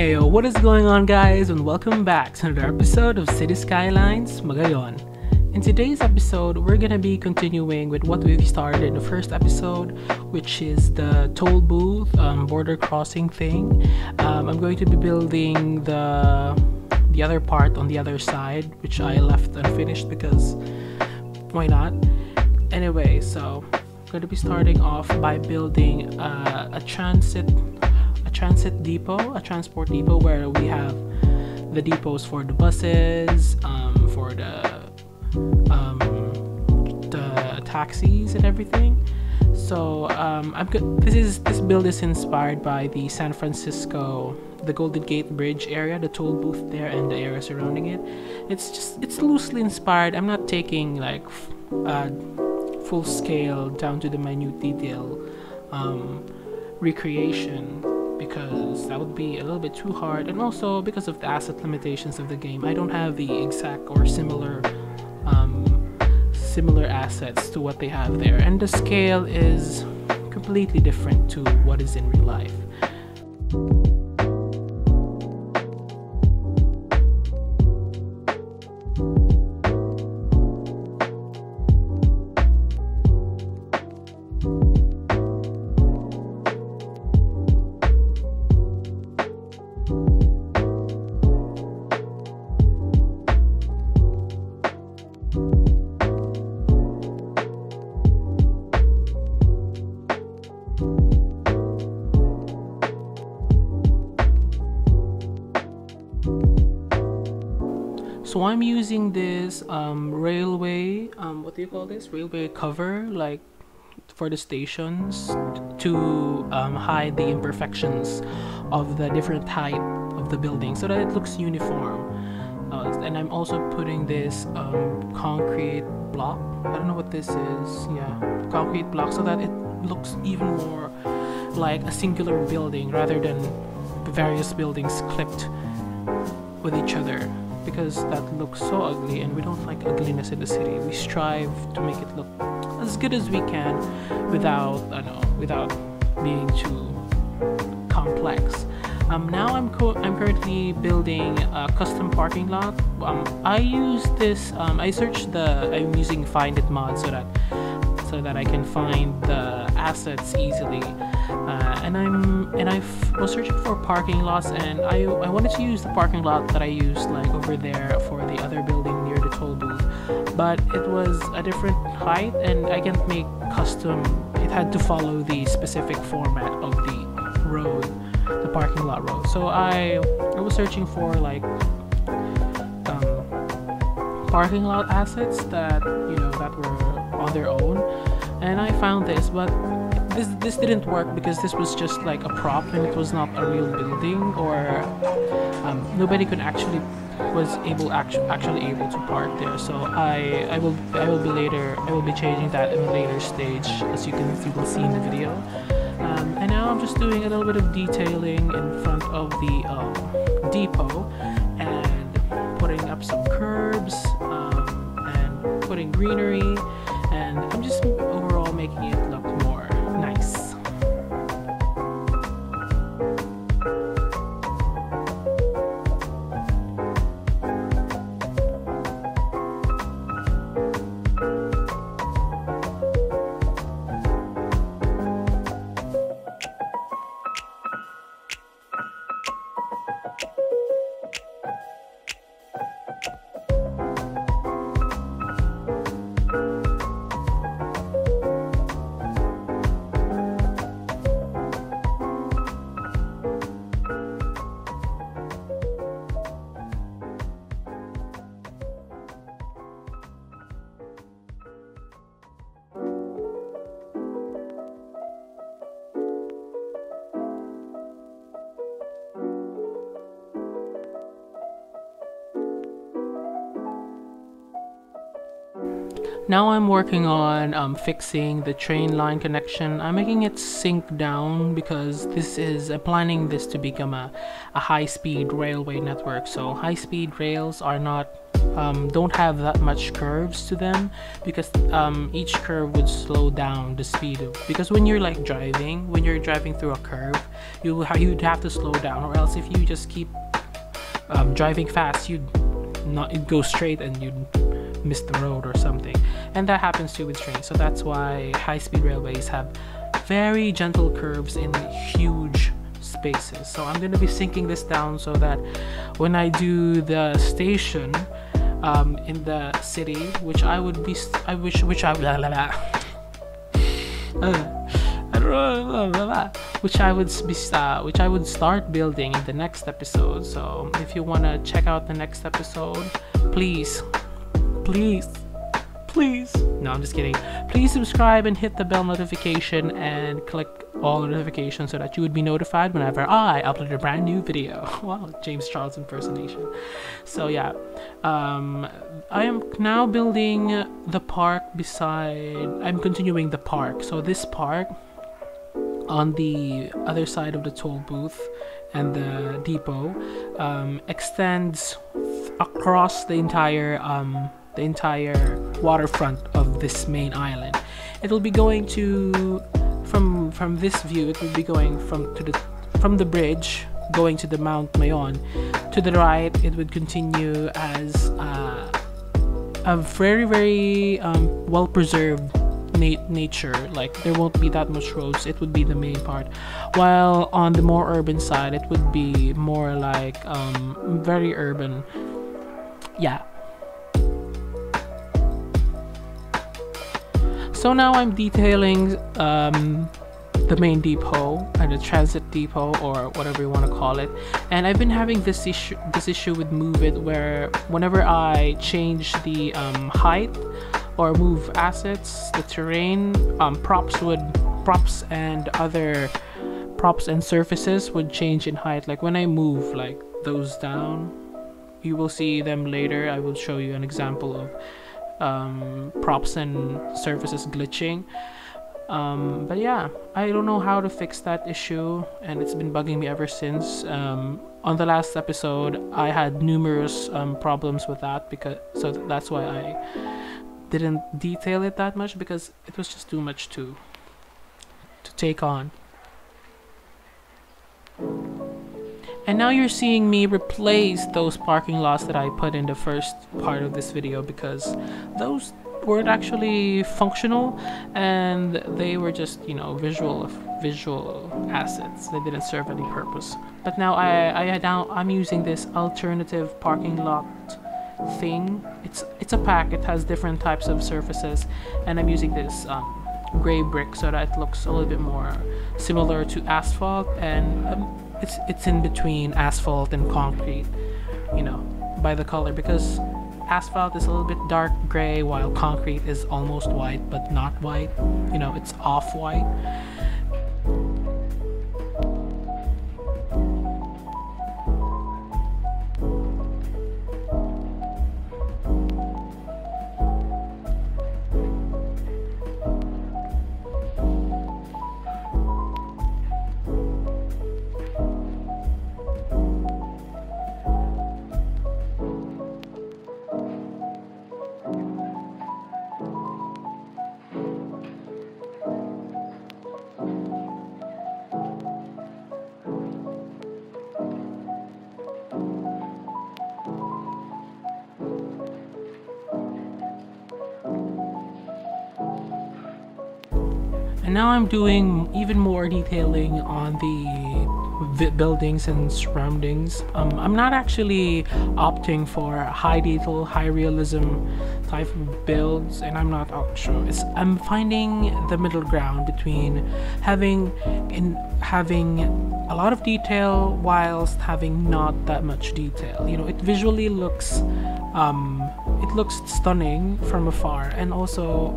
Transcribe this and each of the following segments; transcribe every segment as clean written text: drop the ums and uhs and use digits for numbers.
Hey, what is going on, guys, and welcome back to another episode of Cities Skylines Magayon. In today's episode, we're gonna be continuing with what we've started in the first episode, which is the toll booth border crossing thing. I'm going to be building the other part on the other side, which I left unfinished because why not? Anyway, so I'm going to be starting off by building a transport depot where we have the depots for the buses, for the taxis and everything. So this build is inspired by the San Francisco, the Golden Gate Bridge area, the toll booth there and the area surrounding it. It's loosely inspired. I'm not taking like full scale down to the minute detail recreation, because that would be a little bit too hard, and also because of the asset limitations of the game. I don't have the exact or similar assets to what they have there, and the scale is completely different to what is in real life. So I'm using this railway, what do you call this? Railway cover, like for the stations, to hide the imperfections of the different height of the building so that it looks uniform. And I'm also putting this concrete block. I don't know what this is. Yeah, concrete block, so that it looks even more like a singular building rather than various buildings clipped with each other, because that looks so ugly and we don't like ugliness in the city. We strive to make it look as good as we can without being too complex. Now I'm currently building a custom parking lot. I'm using Find It mod so that I can find the assets easily. And I was searching for parking lots, and I wanted to use the parking lot that I used like over there for the other building near the toll booth, but it was a different height and I can't make custom. It had to follow the specific format of the road, the parking lot road. So I was searching for like parking lot assets that were on their own, and I found this, but this didn't work because this was just like a prop and it was not a real building, or nobody could actually able to park there. So I will be changing that in a later stage, as you will see in the video. And now I'm just doing a little bit of detailing in front of the depot and putting up some curbs and putting greenery, and I'm just overall making it look more nice. Now I'm working on fixing the train line connection. I'm making it sink down because I'm planning this to become a high-speed railway network. So high-speed rails are not don't have that much curves to them, because each curve would slow down the speed of, because when you're like driving, when you're driving through a curve, you'd have to slow down, or else if you just keep driving fast, you'd go straight and you'd miss the road or something. And that happens too with trains. So that's why high-speed railways have very gentle curves in huge spaces. So I'm going to be sinking this down so that when I do the station in the city, which I would be which I would start building in the next episode. So if you want to check out the next episode, please, no, I'm just kidding, please subscribe and hit the bell notification and click all the notifications so that you would be notified whenever I upload a brand new video. Wow, James Charles impersonation. So yeah, I am now building the park I'm continuing the park. So this park on the other side of the toll booth and the depot extends across the entire waterfront of this main island. It will be going to from this view. It will be going from the bridge going to the Mount Mayon. To the right, it would continue as a very well preserved nature. Like there won't be that much roads. It would be the main part, while on the more urban side, it would be more like very urban. Yeah. So now I'm detailing the main depot and the transit depot, or whatever you want to call it. And I've been having this issue with Move It, where whenever I change the height or move assets, the terrain, props and surfaces would change in height. Like when I move like those down, you will see them later. I will show you an example of props and surfaces glitching. But yeah, I don't know how to fix that issue, and it's been bugging me ever since. On the last episode, I had numerous problems with that, so that's why I didn't detail it that much, because it was just too much to take on. And now you're seeing me replace those parking lots that I put in the first part of this video, because those weren't actually functional and they were just, visual assets. They didn't serve any purpose. But now I'm using this alternative parking lot thing. It's a pack. It has different types of surfaces, and I'm using this gray brick so that it looks a little bit more similar to asphalt, and it's in between asphalt and concrete, by the color, because asphalt is a little bit dark gray while concrete is almost white but not white. It's off-white. And now I'm doing even more detailing on the buildings and surroundings. I'm not actually opting for high detail, high realism type of builds, and I'm not sure. I'm finding the middle ground between having a lot of detail whilst having not that much detail. It visually looks stunning from afar and also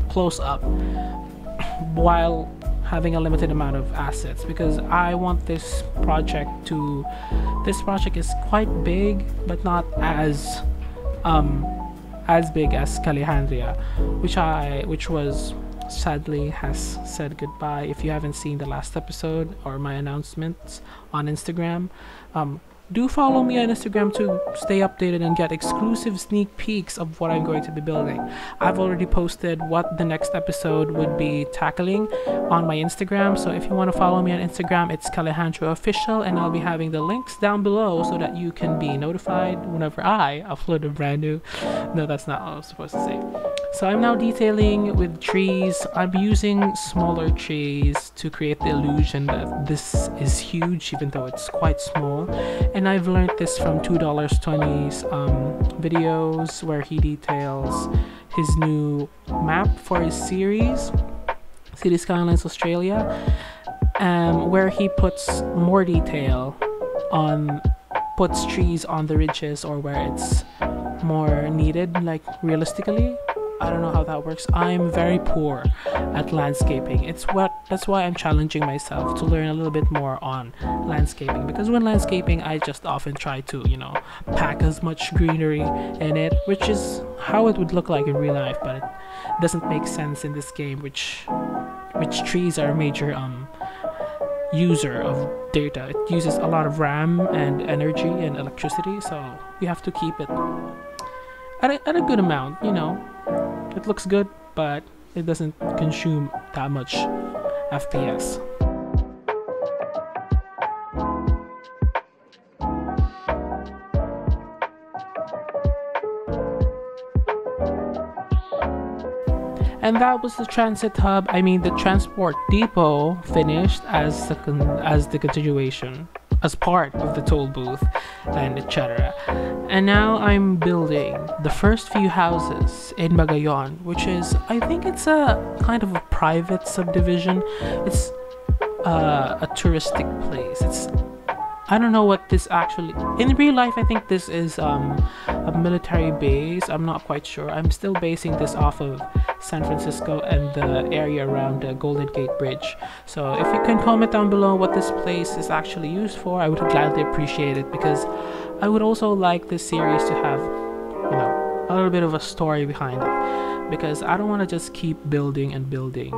close up, while having a limited amount of assets, because I want this project is quite big, but not as big as Calihandria, which was sadly has said goodbye. If you haven't seen the last episode or my announcements on Instagram, do follow me on Instagram to stay updated and get exclusive sneak peeks of what I'm going to be building. I've already posted what the next episode would be tackling on my Instagram, so if you want to follow me on Instagram, it's Calejandro Official, and I'll be having the links down below so that you can be notified whenever I upload a brand new... No, that's not what I was supposed to say. So I'm now detailing with trees. I'm using smaller trees to create the illusion that this is huge, even though it's quite small. And I've learned this from $2.20's videos, where he details his new map for his series, Cities Skylines Australia, where he puts more detail on, puts trees on the ridges or where it's more needed, like realistically. I don't know how that works. I'm very poor at landscaping. That's why I'm challenging myself to learn a little bit more on landscaping, because when landscaping, I just often try to, you know, pack as much greenery in it, which is how it would look like in real life, but it doesn't make sense in this game, which trees are a major user of data. It uses a lot of RAM and energy and electricity, so you have to keep it at a good amount, you know. It looks good, but it doesn't consume that much FPS. And that was the transit hub, the transport depot, finished as the continuation, as part of the toll booth, and etc. And now I'm building the first few houses in Magayon, which is, I think it's a kind of a private subdivision. It's a touristic place. I don't know what this actually... In real life, I think this is a military base. I'm not quite sure. I'm still basing this off of San Francisco and the area around the Golden Gate Bridge. So if you can comment down below what this place is actually used for, I would gladly appreciate it, because I would also like this series to have, you know, a little bit of a story behind it, because I don't want to just keep building and building,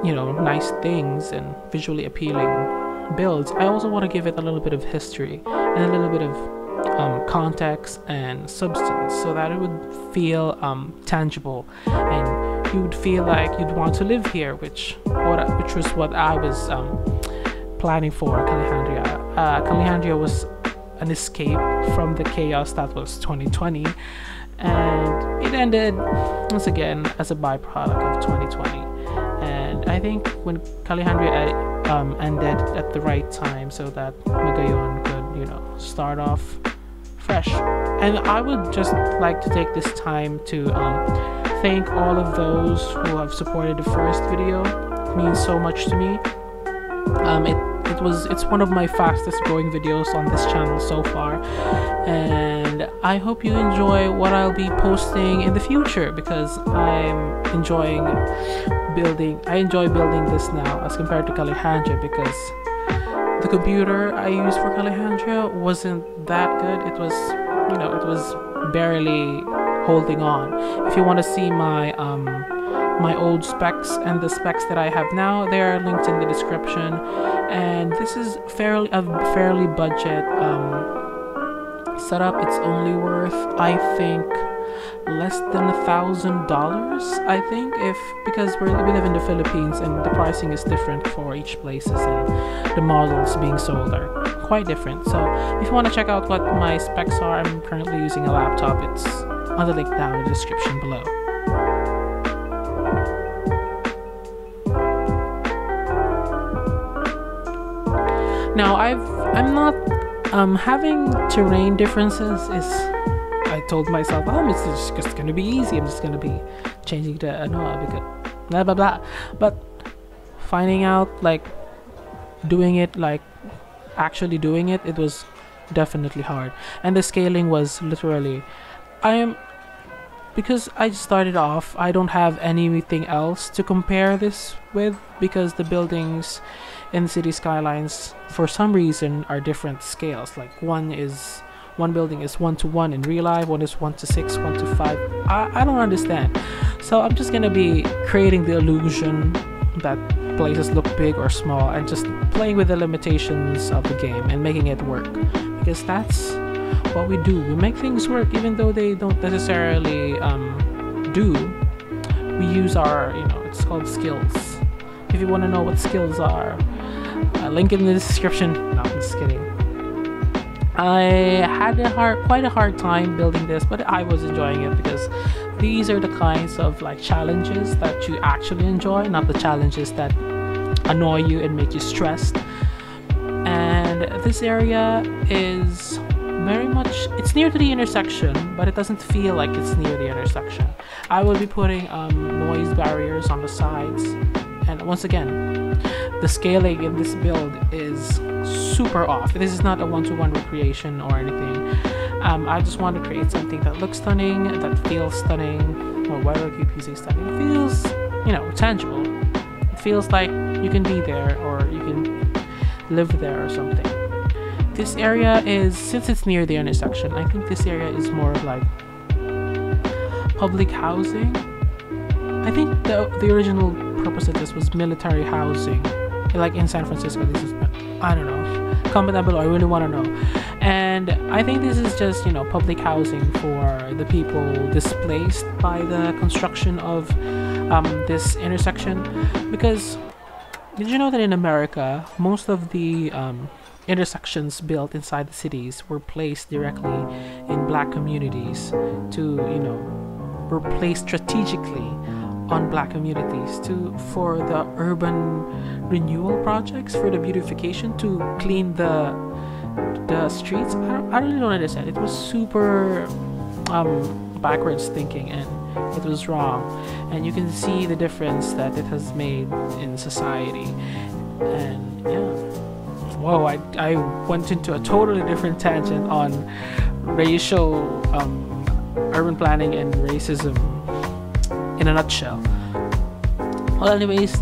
you know, nice things and visually appealing builds. I also want to give it a little bit of history and a little bit of context and substance, so that it would feel tangible, and you would feel like you'd want to live here, which was what I was planning for Calejandria. Calejandria was an escape from the chaos that was 2020, and it ended once again as a byproduct of 2020. And I think when Calejandria ended at the right time, so that Magayon could, you know, start off fresh. And I would just like to take this time to thank all of those who have supported the first video. It means so much to me. It's one of my fastest growing videos on this channel so far, and I hope you enjoy what I'll be posting in the future, because I'm enjoying building. I enjoy building this now as compared to Calejandria, because the computer I used for Calejandria wasn't that good. It was, you know, it was barely holding on. If you want to see my my old specs and the specs that I have now, they are linked in the description. And this is a fairly budget setup. It's only worth, I think, less than $1,000, I think, because we live in the Philippines and the pricing is different for each places, and the models being sold are quite different. So if you want to check out what my specs are, I'm currently using a laptop. It's on the link down in the description below. Now I'm not having terrain differences is, I told myself, it's just gonna be easy. I'm just gonna be changing to because blah blah blah. But finding out, like, doing it, like actually doing it, it was definitely hard. And the scaling was literally, because I started off, I don't have anything else to compare this with, because the buildings in Cities Skylines for some reason are different scales. Like one building is 1:1 in real life, one is 1:6, 1:5. I don't understand. So I'm just gonna be creating the illusion that places look big or small, and just playing with the limitations of the game and making it work. because that's what we do. We make things work even though they don't necessarily do. We use our, it's called skills. If you want to know what skills are, link in the description. No, I'm just kidding. I had quite a hard time building this, but I was enjoying it because these are the kinds of like challenges that you actually enjoy, not the challenges that annoy you and make you stressed. And this area is very much, it's near to the intersection, but it doesn't feel like it's near the intersection. I will be putting noise barriers on the sides, and once again, the scaling in this build is super off. This is not a one-to-one recreation or anything. I just want to create something that looks stunning, that feels stunning, or whether you say stunning, it feels, tangible. It feels like you can be there or you can live there or something. This area is, since it's near the intersection, I think this area is more of like public housing. I think the original purpose of this was military housing, like in San Francisco. This is, I don't know, comment down below, I really want to know. And I think this is just, public housing for the people displaced by the construction of this intersection. Because did you know that in America, most of the intersections built inside the cities were placed directly in black communities to, were placed strategically on black communities for the urban renewal projects, for the beautification, to clean the streets. I really don't understand. It was super backwards thinking, and it was wrong, and you can see the difference that it has made in society. And yeah, whoa, I went into a totally different tangent on racial urban planning and racism in a nutshell. Well, anyways,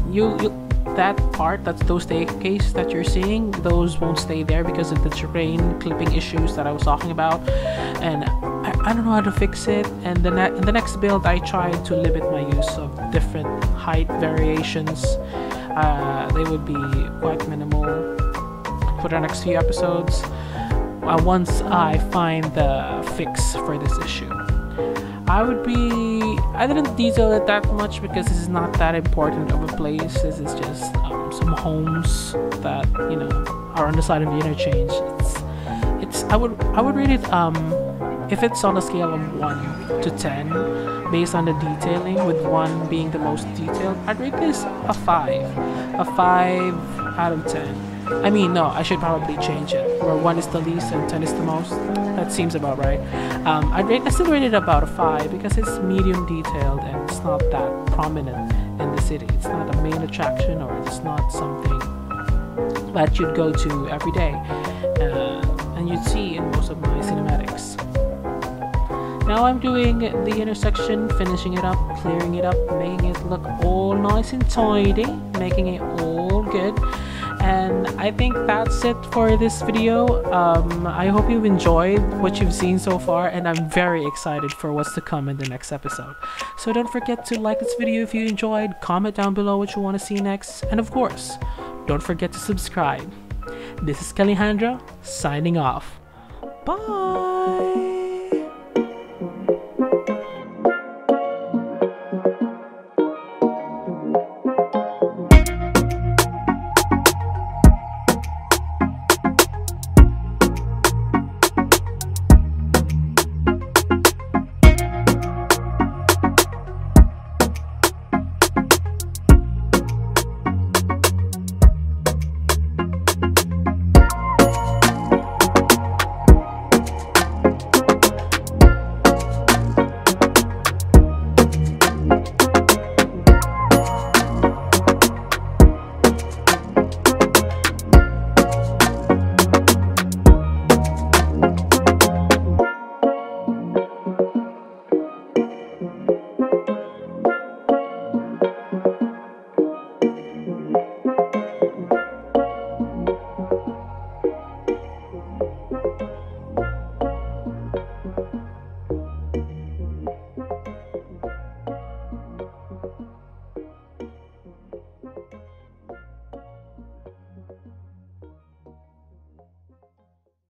that's those staircases that you're seeing, those won't stay there because of the terrain clipping issues that I was talking about, and I don't know how to fix it. And in the next build, I tried to limit my use of different height variations. They would be quite minimal for the next few episodes once I find the fix for this issue. I didn't detail it that much because this is not that important of a place. This is just some homes that are on the side of the interchange. I would rate it if it's on a scale of 1 to 10 based on the detailing, with 1 being the most detailed. I'd rate this a 5 out of 10. I mean, no, I should probably change it, where 1 is the least and 10 is the most. That seems about right. I still rate it about a 5 because it's medium detailed and it's not that prominent in the city. It's not a main attraction, or it's not something that you'd go to every day, and you'd see in most of my cinematics. Now I'm doing the intersection, finishing it up, clearing it up, making it look all nice and tidy, making it all good. And I think that's it for this video. I hope you've enjoyed what you've seen so far, and I'm very excited for what's to come in the next episode. So don't forget to like this video if you enjoyed, comment down below what you want to see next, and of course, don't forget to subscribe. This is Alejandro signing off. Bye!